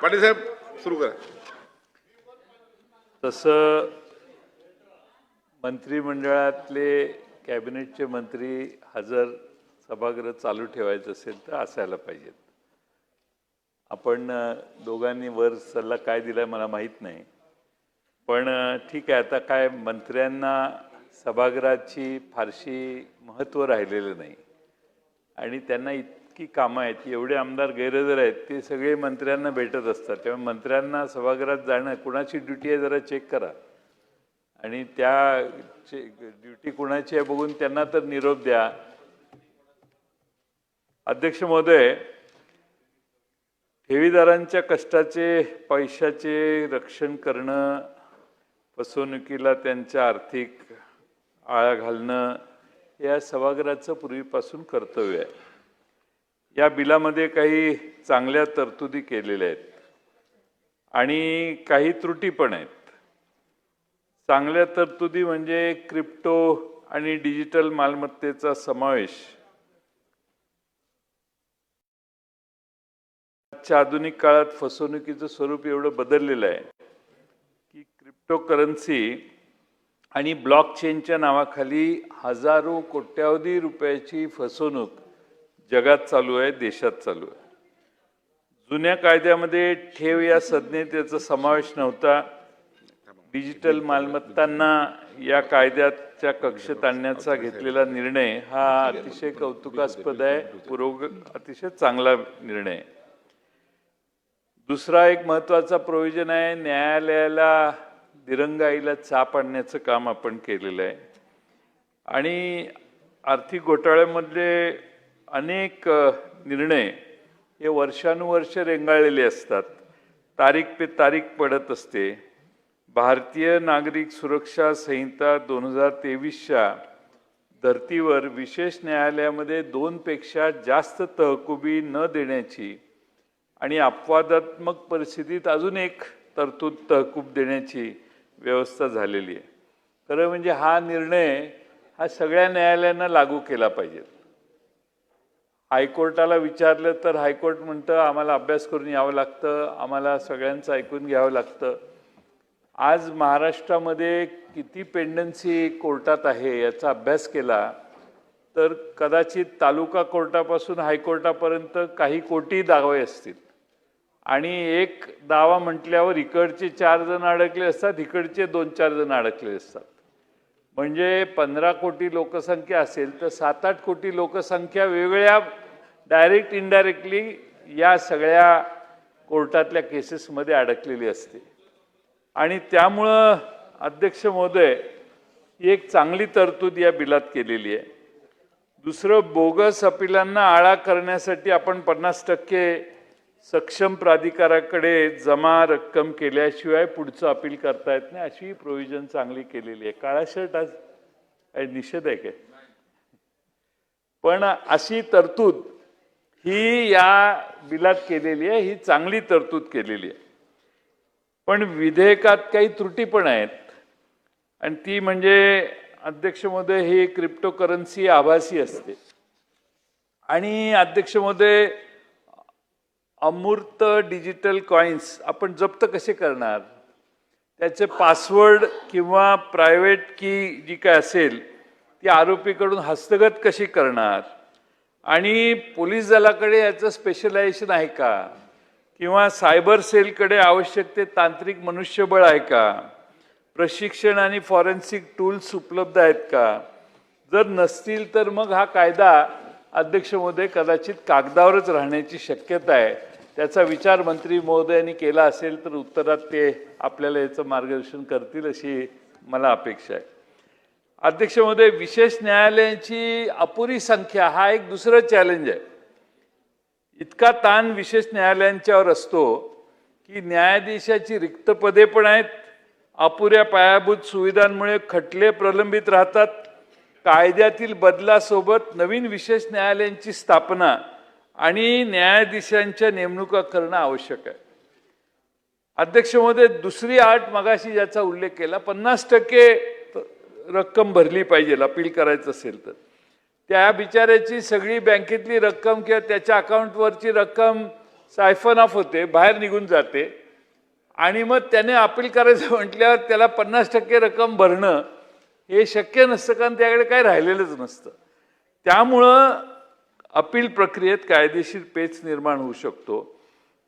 पाटील साहेब सुरू करा. तसं मंत्रिमंडळातले कॅबिनेटचे मंत्री हजर सभागृह चालू ठेवायचं असेल तर असायला पाहिजेत. आपण दोघांनी वर सल्ला काय दिलाय मला माहीत नाही, पण ठीक आहे. आता काय मंत्र्यांना सभागृहाची फारशी महत्त्व राहिलेलं नाही आणि त्यांना इतकी कामं आहेत, एवढे आमदार गैरहजर आहेत, ते सगळे मंत्र्यांना भेटत असतात. त्यामुळे मंत्र्यांना सभागृहात जाणं कुणाची ड्युटी आहे जरा चेक करा आणि त्या ड्युटी कुणाची आहे बघून त्यांना तर निरोप द्या. अध्यक्ष महोदय, ठेवीदारांच्या कष्टाचे पैशाचे रक्षण करणं, फसवणुकीला त्यांच्या आर्थिक आळा घालणं या सभागृहाचं पूर्वीपासून कर्तव्य आहे. या बिलामध्ये काही चांगल्या तरतुदी केलेल्या आहेत आणि काही त्रुटी पण आहेत. चांगल्या तरतुदी म्हणजे क्रिप्टो आणि डिजिटल मालमत्तेचा समावेश. आजच्या आधुनिक काळात फसवणुकीचं स्वरूप एवढं बदललेलं आहे की क्रिप्टो करन्सी आणि ब्लॉकचेनच्या नावाखाली हजारो कोट्यावधी रुपयाची फसवणूक जगात चालू आहे, देशात चालू आहे. जुन्या कायद्यामध्ये ठेव या संज्ञेचा समावेश नव्हता. डिजिटल मालमत्तांना या कायद्याच्या कक्षेत आणण्याचा घेतलेला निर्णय हा अतिशय कौतुकास्पद आहे, अतिशय चांगला निर्णय आहे. दुसरा एक महत्त्वाचा प्रोव्हिजन आहे, न्यायालयाला दिरंगाईला चाप आणण्याचं काम आपण केलेलं आहे. आणि आर्थिक घोटाळ्यामधले अनेक निर्णय हे वर्षानुवर्ष रेंगाळलेले असतात, तारीख पे तारीख पडत असते. भारतीय नागरिक सुरक्षा संहिता 2023च्या धर्तीवर विशेष न्यायालयामध्ये 2 पेक्षा जास्त तहकुबी न देण्याची आणि अपवादात्मक परिस्थितीत अजून एक तरतूद तहकूब देण्याची व्यवस्था झालेली आहे. खरं म्हणजे हा निर्णय हा सगळ्या न्यायालयांना लागू केला पाहिजे. हायकोर्टाला विचारलं तर हायकोर्ट म्हणतं आम्हाला अभ्यास करून यावं लागतं, आम्हाला सगळ्यांचं ऐकून घ्यावं लागतं. आज महाराष्ट्रामध्ये किती पेंडन्सी कोर्टात आहे याचा अभ्यास केला तर कदाचित तालुका कोर्टापासून हायकोर्टापर्यंत काही कोटी दावे असतील आणि एक दावा म्हटल्यावर इकडचे 4 जण अडकले असतात, इकडचे 2-4 जण अडकले असतात. म्हणजे 15 कोटी लोकसंख्या असेल तर 7-8 कोटी लोकसंख्या वेगवेगळ्या डायरेक्ट इनडायरेक्टली या सगळ्या कोर्टातल्या केसेसमध्ये अडकलेली असते. आणि त्यामुळं अध्यक्ष महोदय ही एक चांगली तरतूद या बिलात केलेली आहे. दुसरं, बोगस अपिलांना आळा करण्यासाठी आपण 50% सक्षम प्राधिकाराकडे जमा रक्कम केल्याशिवाय पुढचं अपील करता येत नाही, अशी प्रोव्हिजन चांगली केलेली आहे. काळा शर्ट आज निषेध आहे काय? पण अशी तरतूद ही या बिलात केलेली आहे, ही चांगली तरतूद केलेली आहे. पण विधेयकात काही त्रुटी पण आहेत आणि ती म्हणजे अध्यक्ष महोदय ही क्रिप्टो करन्सी आभासी असते आणि अध्यक्ष महोदय अमूर्त डिजिटल कॉइन्स आपण जप्त कसे करणार? त्याचे पासवर्ड किंवा प्रायव्हेट की जी काय असेल ती आरोपीकडून हस्तगत कशी करणार? आणि पोलीस दलाकडे याचं स्पेशलायझेशन आहे का? किंवा सायबर सेलकडे आवश्यक ते तांत्रिक मनुष्यबळ आहे का? प्रशिक्षण आणि फॉरेन्सिक टूल्स उपलब्ध आहेत का? जर नसतील तर मग हा कायदा अध्यक्ष महोदय कदाचित कागदावरच राहण्याची शक्यता आहे. त्याचा विचार मंत्री महोदयांनी केला असेल तर उत्तरात ते आपल्याला याचं मार्गदर्शन करतील अशी मला अपेक्षा आहे. अध्यक्ष महोदय, विशेष न्यायालयांची अपुरी संख्या हा एक दुसरं चॅलेंज आहे. इतका ताण विशेष न्यायालयांच्यावर असतो की न्यायाधीशाची रिक्त पदे पण आहेत, अपुऱ्या पायाभूत सुविधांमुळे खटले प्रलंबित राहतात. कायद्यातील बदलासोबत नवीन विशेष न्यायालयांची स्थापना आणि न्यायाधीशांच्या नेमणुका करणं आवश्यक आहे. अध्यक्ष महोदय, दुसरी अट मगाशी ज्याचा उल्लेख केला, 50% रक्कम भरली पाहिजे अपील करायचं असेल तर. त्या बिचाऱ्याची सगळी बँकेतली रक्कम किंवा त्याच्या अकाउंटवरची रक्कम सायफन ऑफ होते, बाहेर निघून जाते आणि मग त्याने अपील करायचं म्हटल्यावर त्याला 50% रक्कम भरणं हे शक्य नसतं, कारण त्याकडे काही राहिलेलंच नसतं. त्यामुळं अपील प्रक्रियेत कायदेशीर पेच निर्माण होऊ शकतो.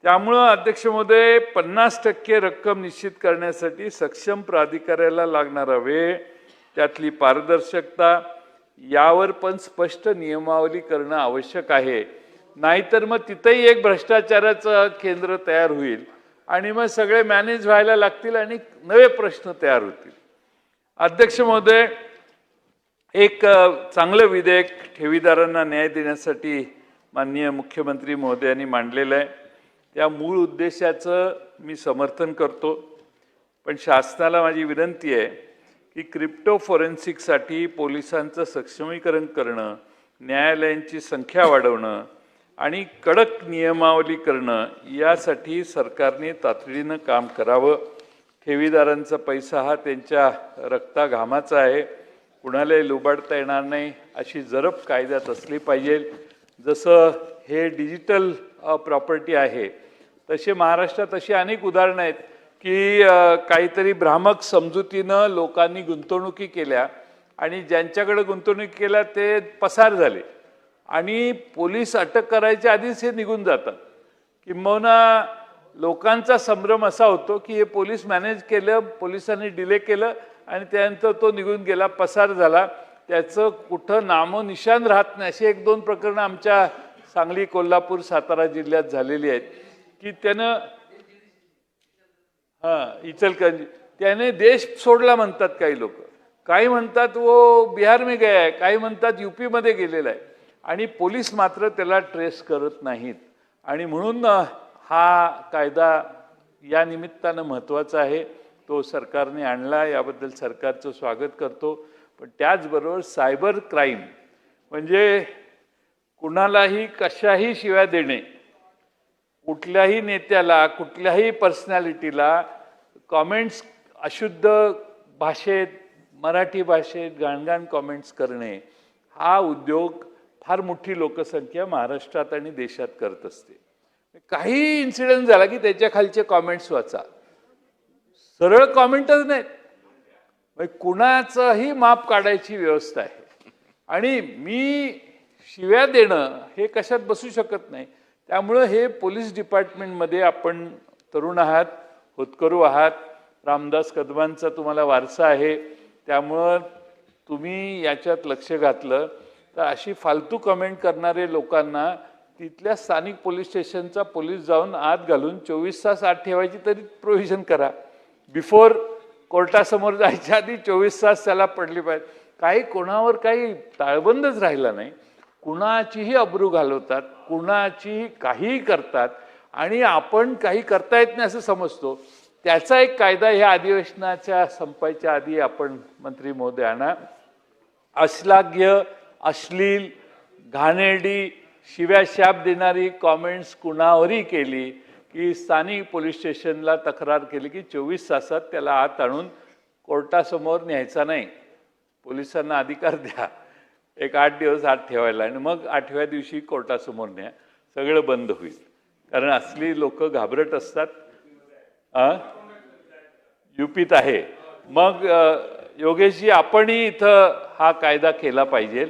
त्यामुळं अध्यक्ष महोदय 50% रक्कम निश्चित करण्यासाठी सक्षम प्राधिकाऱ्याला लागणारा वेळ, त्यातली पारदर्शकता यावर पण स्पष्ट नियमावली करणं आवश्यक आहे. नाहीतर मग तिथंही एक भ्रष्टाचाराचं केंद्र तयार होईल आणि मग सगळे मॅनेज व्हायला लागतील आणि नवे प्रश्न तयार होतील. अध्यक्ष महोदय, एक चांगलं विधेयक ठेवीदारांना न्याय देण्यासाठी माननीय मुख्यमंत्री महोदयांनी मांडलेलं आहे. त्या मूळ उद्देशाचं मी समर्थन करतो, पण शासनाला माझी विनंती आहे की क्रिप्टो फॉरेन्सिकसाठी पोलिसांचं सक्षमीकरण करणं, न्यायालयांची संख्या वाढवणं आणि कडक नियमावली करणं यासाठी सरकारने तातडीनं काम करावं. ठेवीदारांचा पैसा हा त्यांच्या रक्ताघामाचा आहे, कुणालाही लुबाडता येणार नाही अशी जरब कायद्यात असली पाहिजे. जसं हे डिजिटल प्रॉपर्टी आहे तसे महाराष्ट्रात अशी अनेक उदाहरणं आहेत की काहीतरी भ्रामक समजुतीनं लोकांनी गुंतवणुकी केल्या आणि ज्यांच्याकडे गुंतवणूक केल्या ते पसार झाले आणि पोलीस अटक करायच्या आधीच हे निघून जातात. किंबहुना लोकांचा संभ्रम असा होतो की हे पोलीस मॅनेज केलं, पोलिसांनी डिले केलं आणि त्यानंतर तो निघून गेला, पसार झाला, त्याचं कुठं नामोनिशान राहत नाही. अशी 1-2 प्रकरणं आमच्या सांगली, कोल्हापूर, सातारा जिल्ह्यात झालेली आहेत की त्यानं इचलकरंजी त्याने देश सोडला म्हणतात काही लोक, काही म्हणतात वो बिहार में गया है, काही म्हणतात यूपी मध्ये गेलेला आहे आणि पोलीस मात्र त्याला ट्रेस करत नाहीत. आणि म्हणून हा कायदा या निमित्तानं महत्त्वाचा आहे, तो सरकारने आणला, याबद्दल सरकारचं स्वागत करतो. पण त्याचबरोबर सायबर क्राईम म्हणजे कुणालाही कशाही शिव्या देणे, कुठल्याही नेत्याला, कुठल्याही पर्सनॅलिटीला कॉमेंट्स अशुद्ध भाषेत, मराठी भाषेत घाणघाण कॉमेंट्स करणे हा उद्योग फार मोठी लोकसंख्या महाराष्ट्रात आणि देशात करत असते. काही इन्सिडेंट झाला की त्याच्या खालचे कॉमेंट्स वाचा, सरळ कॉमेंटच नाहीत, कुणाचंही माप काढायची व्यवस्था आहे. आणि मी शिव्या देणं हे कशात बसू शकत नाही. त्यामुळं हे पोलीस डिपार्टमेंटमध्ये आपण तरुण आहात, होतकरू आहात, रामदास कदमांचा तुम्हाला वारसा आहे, त्यामुळं तुम्ही याच्यात लक्ष घातलं तर अशी फालतू कमेंट करणारे लोकांना तिथल्या स्थानिक पोलीस स्टेशनचा पोलीस जाऊन आत घालून 24 तास आत ठेवायची तरी प्रोव्हिजन करा. बिफोर कोर्टासमोर जायच्या आधी 24 तास त्याला पडली पाहिजे. काही कोणावर काही ताळबंदच राहिला नाही, कुणाचीही अब्रू घालवतात, कुणाचीही काहीही करतात आणि आपण काही करता येत नाही असं समजतो. त्याचा एक कायदा ह्या अधिवेशनाच्या संपायच्या आधी आपण मंत्री महोदय आणा. अश्लाघ्य, अश्लील, घाणेरडी, शिव्याशाप देणारी कॉमेंट्स कुणावरही केली की स्थानिक पोलीस स्टेशनला तक्रार केली की 24 तासात त्याला आत आणून कोर्टासमोर न्यायचा नाही. पोलिसांना अधिकार द्या एक 8 दिवस आत ठेवायला आणि मग 8व्या दिवशी कोर्टासमोर न्या, सगळं बंद होईल. कारण असली लोक घाबरट असतात. युपीत आहे. मग योगेशजी आपणही इथं हा कायदा केला पाहिजे.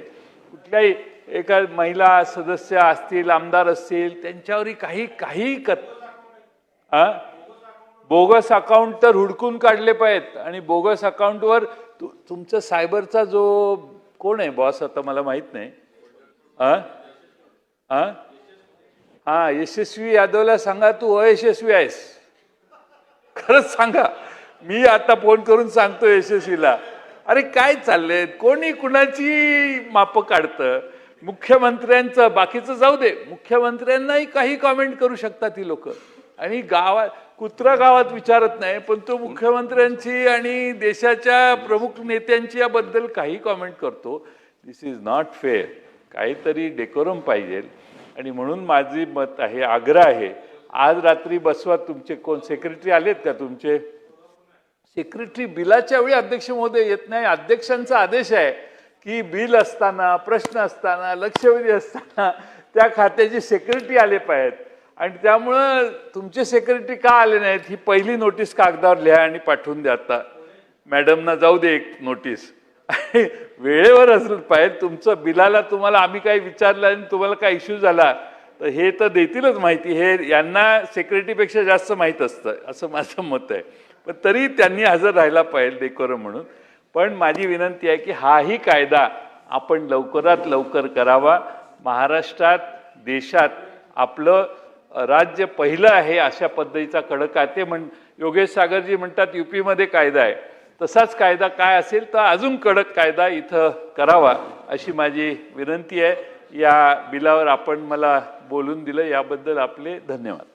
कुठल्याही एका महिला सदस्य असतील, आमदार असतील, त्यांच्यावरही काही बोगस अकाउंट तर हुडकून काढले पाहिजेत. आणि बोगस अकाउंटवर तुमचं सायबरचा जो कोण आहे बॉस आता मला माहित नाही, यशस्वी यादवला सांगा तू अयशस्वी आहेस, खरंच सांगा. मी आता फोन करून सांगतो यशस्वीला, अरे काय चाललंय, कोणी कुणाची माप काढतं. मुख्यमंत्र्यांचं बाकीचं जाऊ दे, मुख्यमंत्र्यांनाही काही कॉमेंट करू शकतात ही लोक. आणि गावात कुत्रा गावात विचारत नाही, पण तो मुख्यमंत्र्यांची आणि देशाच्या प्रमुख नेत्यांची याबद्दल काही कॉमेंट करतो. दिस इज नॉट फेअर. काहीतरी डेकोरम पाहिजे. आणि म्हणून माझी मत आहे, आग्रह आहे, आज रात्री बसवा. तुमचे कोण सेक्रेटरी आलेत का? तुमचे सेक्रेटरी बिलाच्या वेळी अध्यक्ष महोदय येत नाही. अध्यक्षांचा आदेश आहे की बिल असताना, प्रश्न असताना, लक्षवेधी असताना त्या खात्याचे सेक्रेटरी आले पाहिजेत. आणि त्यामुळं तुमचे सेक्रेटरी का आले नाहीत ही पहिली नोटीस कागदावर लिहा आणि पाठवून द्या. आता मॅडमना जाऊ दे एक नोटीस. वेळेवर असलं पाहिजे. तुमचं बिलाला तुम्हाला आम्ही काही विचारलं आणि तुम्हाला काय इश्यू झाला तर हे तर देतीलच माहिती. हे यांना सेक्रेटरीपेक्षा जास्त माहीत असतं असं माझं मत आहे. पण तरी त्यांनी हजर राहायला पाहिजे डेकोरम म्हणून. पण माझी विनंती आहे की हाही कायदा आपण लवकरात लवकर करावा. महाराष्ट्रात देशात आपलं राज्य पहिलं आहे अशा पद्धतीचा कडक आहे. ते योगेश सागरजी म्हणतात यूपीमध्ये कायदा आहे, तसाच कायदा काय असेल तर अजून कडक कायदा इथं करावा अशी माझी विनंती आहे. या बिलावर आपण मला बोलून दिलं याबद्दल आपले धन्यवाद.